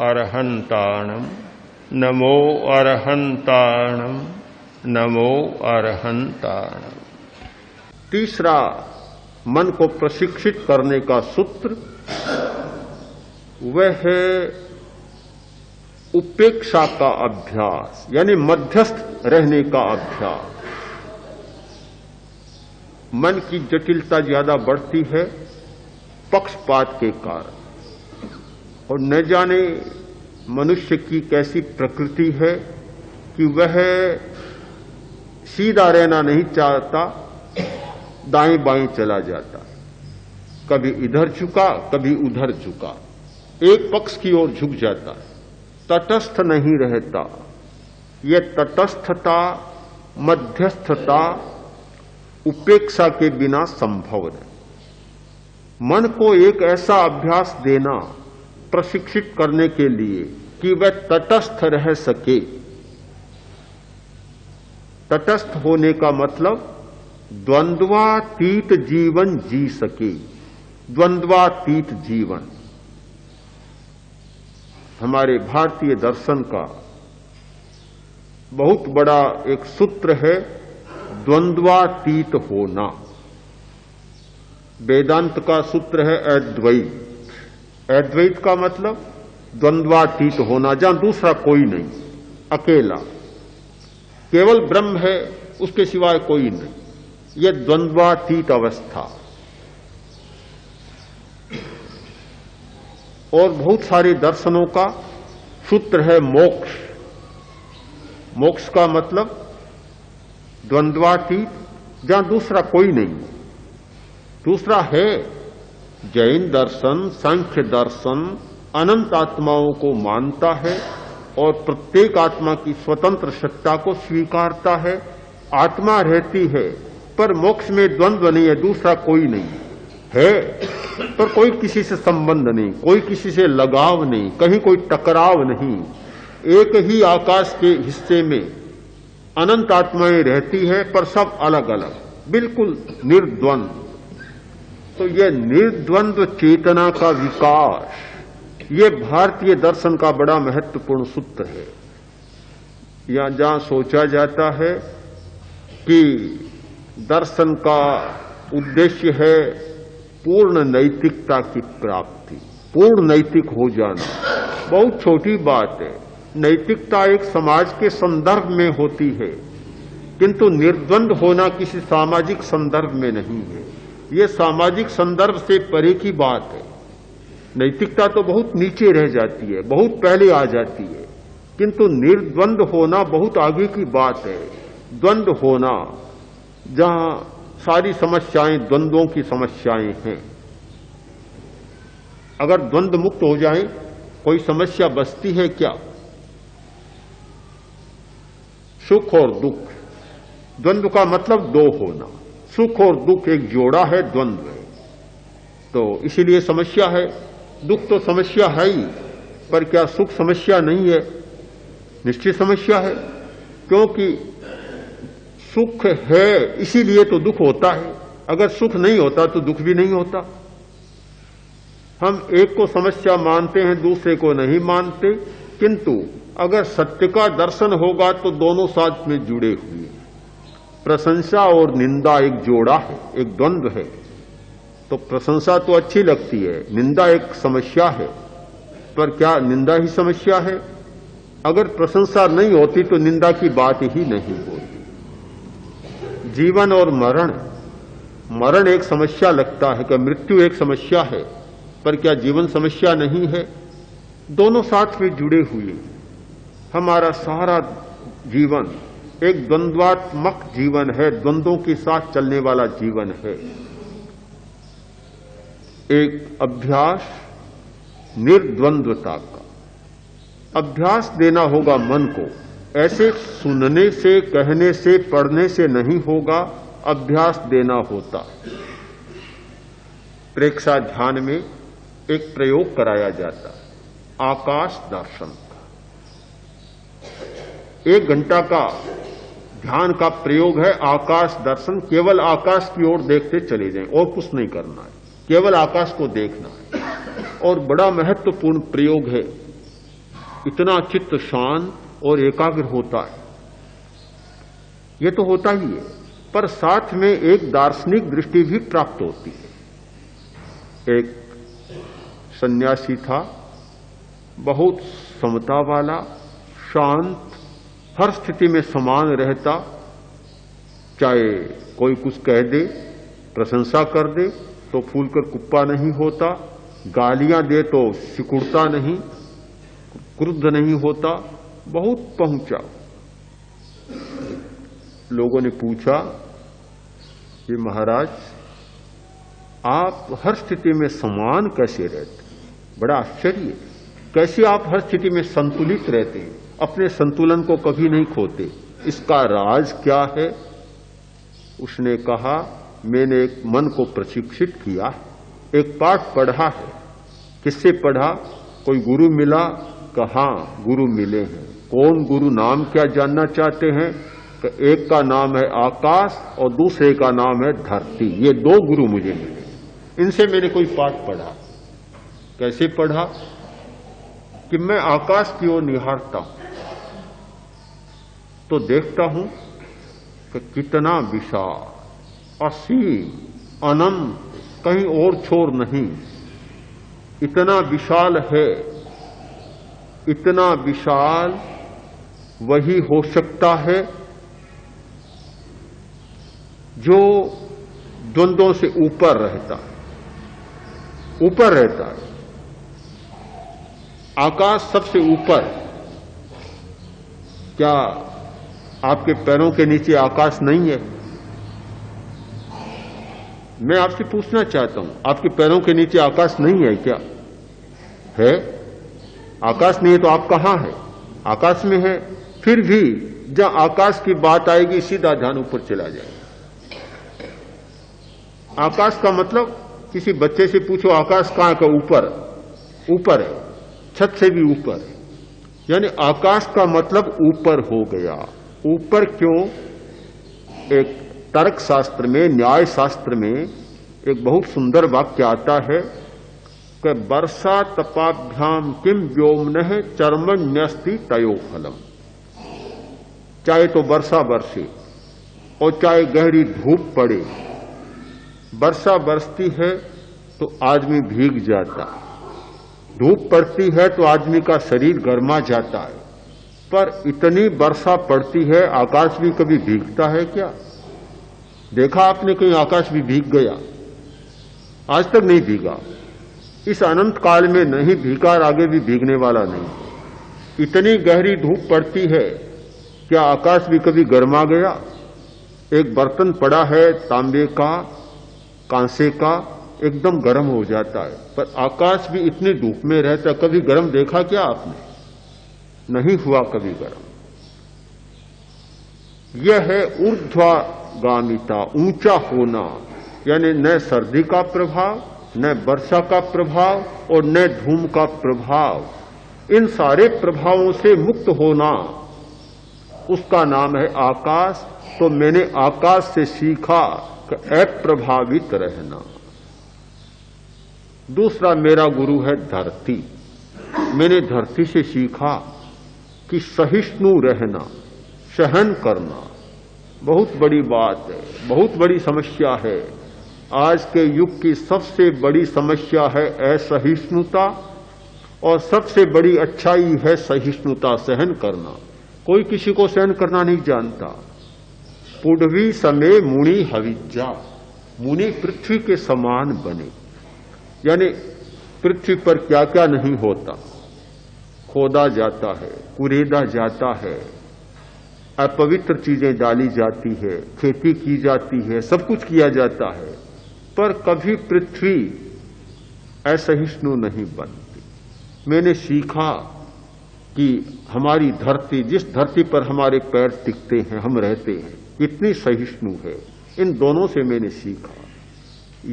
अरहन्ताणं नमो अरहन्ताणं नमो अरहन्ताणं। तीसरा मन को प्रशिक्षित करने का सूत्र वह है उपेक्षा का अभ्यास, यानी मध्यस्थ रहने का अभ्यास। मन की जटिलता ज्यादा बढ़ती है पक्षपात के कारण, और न जाने मनुष्य की कैसी प्रकृति है कि वह सीधा रहना नहीं चाहता, दाएं बाएं चला जाता, कभी इधर झुका कभी उधर झुका, एक पक्ष की ओर झुक जाता है, तटस्थ नहीं रहता। यह तटस्थता, मध्यस्थता उपेक्षा के बिना संभव नहीं। मन को एक ऐसा अभ्यास देना प्रशिक्षित करने के लिए कि वह तटस्थ रह सके। तटस्थ होने का मतलब द्वंद्वातीत जीवन जी सके। द्वंद्वातीत जीवन हमारे भारतीय दर्शन का बहुत बड़ा एक सूत्र है, द्वंद्वातीत होना। वेदांत का सूत्र है अद्वैत। अद्वैत का मतलब द्वंद्वातीत होना, जहां दूसरा कोई नहीं, अकेला, केवल ब्रह्म है, उसके सिवाय कोई नहीं। यह द्वंद्वातीत अवस्था। और बहुत सारे दर्शनों का सूत्र है मोक्ष। मोक्ष का मतलब द्वंद्वातीत, जहां दूसरा कोई नहीं। दूसरा है जैन दर्शन, सांख्य दर्शन अनंत आत्माओं को मानता है और प्रत्येक आत्मा की स्वतंत्र सत्ता को स्वीकारता है। आत्मा रहती है पर मोक्ष में द्वंद्व नहीं है, दूसरा कोई नहीं है, पर कोई किसी से संबंध नहीं, कोई किसी से लगाव नहीं, कहीं कोई टकराव नहीं। एक ही आकाश के हिस्से में अनंत आत्माएं रहती है पर सब अलग अलग, बिल्कुल निर्द्वंद। तो यह निर्द्वंद्व चेतना का विकास, यह भारतीय दर्शन का बड़ा महत्वपूर्ण सूत्र है। या जहां सोचा जाता है कि दर्शन का उद्देश्य है पूर्ण नैतिकता की प्राप्ति, पूर्ण नैतिक हो जाना, बहुत छोटी बात है। नैतिकता एक समाज के संदर्भ में होती है, किंतु निर्द्वंद होना किसी सामाजिक संदर्भ में नहीं है। यह सामाजिक संदर्भ से परे की बात है। नैतिकता तो बहुत नीचे रह जाती है, बहुत पहले आ जाती है, किंतु निर्द्वंद होना बहुत आगे की बात है। द्वंद होना, जहां सारी समस्याएं द्वंद्वों की समस्याएं हैं। अगर द्वंद्व मुक्त हो जाए कोई समस्या बचती है क्या? सुख और दुख, द्वंद्व का मतलब दो होना। सुख और दुख एक जोड़ा है, द्वंद्व है, तो इसीलिए समस्या है। दुख तो समस्या है ही, पर क्या सुख समस्या नहीं है? निश्चित समस्या है, क्योंकि सुख है इसीलिए तो दुख होता है। अगर सुख नहीं होता तो दुख भी नहीं होता। हम एक को समस्या मानते हैं, दूसरे को नहीं मानते, किंतु अगर सत्य का दर्शन होगा तो दोनों साथ में जुड़े हुए। प्रशंसा और निंदा एक जोड़ा है, एक द्वंद्व है। तो प्रशंसा तो अच्छी लगती है, निंदा एक समस्या है, पर क्या निंदा ही समस्या है? अगर प्रशंसा नहीं होती तो निंदा की बात ही नहीं होती। जीवन और मरण, मरण एक समस्या लगता है कि मृत्यु एक समस्या है, पर क्या जीवन समस्या नहीं है? दोनों साथ में जुड़े हुए। हमारा सारा जीवन एक द्वंद्वात्मक जीवन है, द्वंद्वों के साथ चलने वाला जीवन है। एक अभ्यास निर्द्वंद्वता का अभ्यास देना होगा मन को। ऐसे सुनने से, कहने से, पढ़ने से नहीं होगा, अभ्यास देना होता। प्रेक्षा ध्यान में एक प्रयोग कराया जाता, आकाश दर्शन का। 1 घंटा का ध्यान का प्रयोग है आकाश दर्शन। केवल आकाश की ओर देखते चले जाएं और कुछ नहीं करना है, केवल आकाश को देखना है। और बड़ा महत्वपूर्ण प्रयोग है इतना चित्त शांत और एकाग्र होता है, ये तो होता ही है, पर साथ में एक दार्शनिक दृष्टि भी प्राप्त होती है। एक सन्यासी था, बहुत समता वाला, शांत, हर स्थिति में समान रहता, चाहे कोई कुछ कह दे, प्रशंसा कर दे तो फूलकर कुप्पा नहीं होता, गालियां दे तो सिकुड़ता नहीं, क्रुद्ध नहीं होता, बहुत पहुंचा। लोगों ने पूछा कि महाराज आप हर स्थिति में समान कैसे रहते? बड़ा आश्चर्य, कैसे आप हर स्थिति में संतुलित रहते हैं, अपने संतुलन को कभी नहीं खोते, इसका राज क्या है? उसने कहा, मैंने एक मन को प्रशिक्षित किया, एक पाठ पढ़ा है। किससे पढ़ा? कोई गुरु मिला? कहा गुरु मिले हैं। कौन गुरु? नाम क्या जानना चाहते हैं? कि एक का नाम है आकाश और दूसरे का नाम है धरती। ये दो गुरु मुझे मिले, इनसे मैंने कोई पाठ पढ़ा। कैसे पढ़ा? कि मैं आकाश की ओर निहारता हूं तो देखता हूं कि कितना विशाल, असीम, अनंत, कहीं और छोर नहीं, इतना विशाल है। इतना विशाल वही हो सकता है जो द्वंद्वों से ऊपर रहता है, ऊपर रहता है। आकाश सबसे ऊपर। क्या आपके पैरों के नीचे आकाश नहीं है? मैं आपसे पूछना चाहता हूं, आपके पैरों के नीचे आकाश नहीं है क्या? है? आकाश नहीं है तो आप कहां है? आकाश में है। फिर भी जहां आकाश की बात आएगी सीधा ध्यान ऊपर चला जाएगा। आकाश का मतलब, किसी बच्चे से पूछो आकाश कहां का? ऊपर। ऊपर है, छत से भी ऊपर है। यानी आकाश का मतलब ऊपर हो गया। ऊपर क्यों? एक तर्क शास्त्र में, न्याय शास्त्र में एक बहुत सुंदर वाक्य आता है कि वर्षा तपाभ्याम किम व्योमनः चर्मण्यस्ति तयो फलम। चाहे तो वर्षा बरसे और चाहे गहरी धूप पड़े, वर्षा बरसती है तो आदमी भीग जाता है, धूप पड़ती है तो आदमी का शरीर गर्मा जाता है। पर इतनी वर्षा पड़ती है, आकाश भी कभी भीगता है क्या? देखा आपने कहीं आकाश भी भीग गया? आज तक नहीं भीगा। इस अनंत काल में नहीं भीगा और आगे भी भीगने वाला नहीं। इतनी गहरी धूप पड़ती है, क्या आकाश भी कभी गर्मा गया? एक बर्तन पड़ा है तांबे का, कांसे का, एकदम गर्म हो जाता है, पर आकाश भी इतनी धूप में रहता, कभी गर्म देखा क्या आपने? नहीं हुआ कभी गर्म। यह है ऊर्ध्वगामिता, ऊंचा होना। यानी न सर्दी का प्रभाव, न वर्षा का प्रभाव और न धूम का प्रभाव। इन सारे प्रभावों से मुक्त होना, उसका नाम है आकाश। तो मैंने आकाश से सीखा कि अप्रभावित रहना। दूसरा मेरा गुरु है धरती। मैंने धरती से सीखा कि सहिष्णु रहना, सहन करना बहुत बड़ी बात है, बहुत बड़ी समस्या है। आज के युग की सबसे बड़ी समस्या है असहिष्णुता, और सबसे बड़ी अच्छाई है सहिष्णुता, सहन करना। कोई किसी को सहन करना नहीं जानता। पुढ़वी समय मुनि हविज्जा, मुनि पृथ्वी के समान बने। यानी पृथ्वी पर क्या क्या नहीं होता, खोदा जाता है, कुरेदा जाता है, अपवित्र चीजें डाली जाती है, खेती की जाती है, सब कुछ किया जाता है, पर कभी पृथ्वी असहिष्णु नहीं बनती। मैंने सीखा कि हमारी धरती, जिस धरती पर हमारे पैर टिकते हैं, हम रहते हैं, इतनी सहिष्णु है। इन दोनों से मैंने सीखा।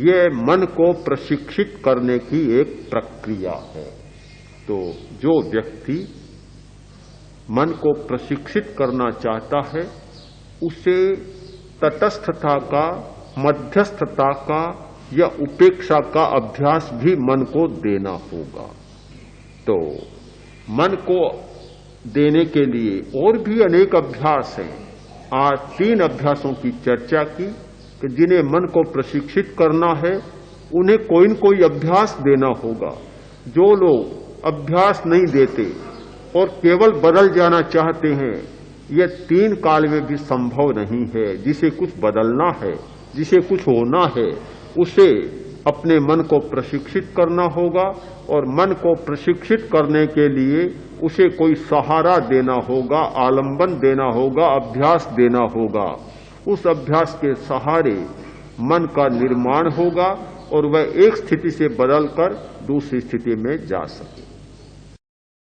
यह मन को प्रशिक्षित करने की एक प्रक्रिया है। तो जो व्यक्ति मन को प्रशिक्षित करना चाहता है, उसे तटस्थता का, मध्यस्थता का या उपेक्षा का अभ्यास भी मन को देना होगा। तो मन को देने के लिए और भी अनेक अभ्यास हैं। आज 3 अभ्यासों की चर्चा की कि जिन्हें मन को प्रशिक्षित करना है उन्हें कोई न कोई अभ्यास देना होगा। जो लोग अभ्यास नहीं देते और केवल बदल जाना चाहते हैं, यह 3 काल में भी संभव नहीं है। जिसे कुछ बदलना है, जिसे कुछ होना है, उसे अपने मन को प्रशिक्षित करना होगा और मन को प्रशिक्षित करने के लिए उसे कोई सहारा देना होगा, आलंबन देना होगा, अभ्यास देना होगा। उस अभ्यास के सहारे मन का निर्माण होगा और वह एक स्थिति से बदलकर दूसरी स्थिति में जा सके।